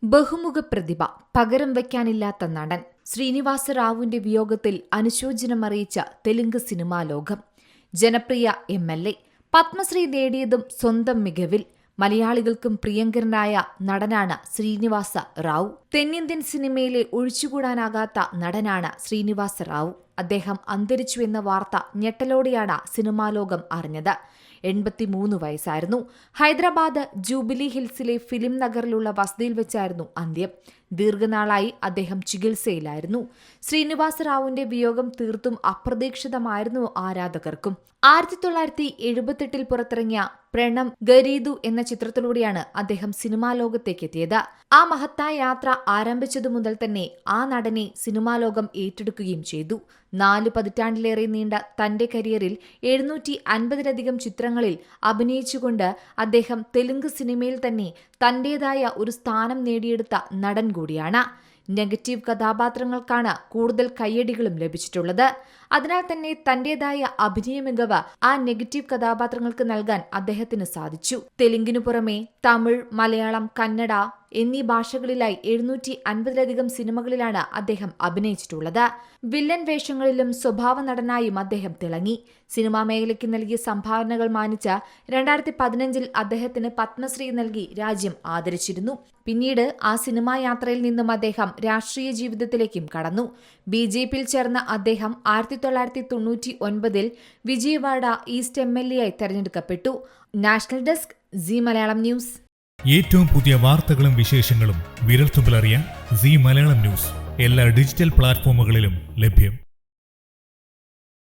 ബഹുമുഖ പ്രതിഭ, പകരം വയ്ക്കാനില്ലാത്ത നടൻ. ശ്രീനിവാസ റാവുവിന്റെ വിയോഗത്തിൽ അനുശോചനമറിയിച്ച തെലുങ്ക് സിനിമാ ലോകം. ജനപ്രിയ MLA, പത്മശ്രീ നേടിയതും സ്വന്തം മികവിൽ. മലയാളികൾക്കും പ്രിയങ്കരനായ നടനാണ് ശ്രീനിവാസ റാവു. തെന്നിന്ത്യൻ സിനിമയിലെ ഒഴിച്ചുകൂടാനാകാത്ത നടനാണ് ശ്രീനിവാസ റാവു. അദ്ദേഹം അന്തരിച്ചു എന്ന വാർത്ത ഞെട്ടലോടെയാണ് സിനിമാ ലോകം അറിഞ്ഞത്. 83 വയസ്സായിരുന്നു. ഹൈദരാബാദ് ജൂബിലി ഹിൽസിലെ ഫിലിം നഗറിലുള്ള വസതിയിൽ വെച്ചായിരുന്നു അന്ത്യം. ദീർഘനാളായി അദ്ദേഹം ചികിത്സയിലായിരുന്നു. ശ്രീനിവാസ റാവുവിന്റെ വിയോഗം തീർത്തും അപ്രതീക്ഷിതമായിരുന്നു ആരാധകർക്കും. 1978 പുറത്തിറങ്ങിയ പ്രണം ഗരീദു എന്ന ചിത്രത്തിലൂടെയാണ് അദ്ദേഹം സിനിമാ ലോകത്തേക്ക് എത്തിയത്. ആ മഹത്തായ യാത്ര ആരംഭിച്ചതു മുതൽ തന്നെ ആ നടനെ സിനിമാ ലോകം ഏറ്റെടുക്കുകയും ചെയ്തു. 4 പതിറ്റാണ്ടിലേറെ നീണ്ട തന്റെ കരിയറിൽ 750-ലധികം ചിത്രങ്ങളിൽ അഭിനയിച്ചുകൊണ്ട് അദ്ദേഹം തെലുങ്ക് സിനിമയിൽ തന്നെ തന്റേതായ ഒരു സ്ഥാനം നേടിയെടുത്ത നടൻ കൂടിയാണ്. നെഗറ്റീവ് കഥാപാത്രങ്ങൾക്കാണ് കൂടുതൽ കയ്യടികളും ലഭിച്ചിട്ടുള്ളത്. അതിനാൽ തന്നെ തന്റേതായ അഭിനയ മികവ് ആ നെഗറ്റീവ് കഥാപാത്രങ്ങൾക്ക് നൽകാൻ അദ്ദേഹത്തിന് സാധിച്ചു. തെലുങ്കിനു പുറമെ തമിഴ്, മലയാളം, കന്നഡ എന്നീ ഭാഷകളിലായി 750-ലധികം സിനിമകളിലാണ് അദ്ദേഹം അഭിനയിച്ചിട്ടുള്ളത്. വില്ലൻ വേഷങ്ങളിലും സ്വഭാവ നടനായും അദ്ദേഹം തിളങ്ങി. സിനിമാ മേഖലയ്ക്ക് നൽകിയ സംഭാവനകൾ മാനിച്ച് 2015 അദ്ദേഹത്തിന് പത്മശ്രീ നൽകി രാജ്യം ആദരിച്ചിരുന്നു. പിന്നീട് ആ സിനിമാ യാത്രയിൽ നിന്നും അദ്ദേഹം രാഷ്ട്രീയ ജീവിതത്തിലേക്കും കടന്നു. BJP-യിൽ ചേർന്ന അദ്ദേഹം 1999 വിജയവാഡ ഈസ്റ്റ് MLA ആയി തെരഞ്ഞെടുക്കപ്പെട്ടു. National desk, Zee Malayalam news. ഏറ്റവും പുതിയ വാർത്തകളും വിശേഷങ്ങളും വിരൽത്തുമ്പിലറിയാൻ സീ മലയാളം ന്യൂസ് എല്ലാ ഡിജിറ്റൽ പ്ലാറ്റ്ഫോമുകളിലും ലഭ്യം.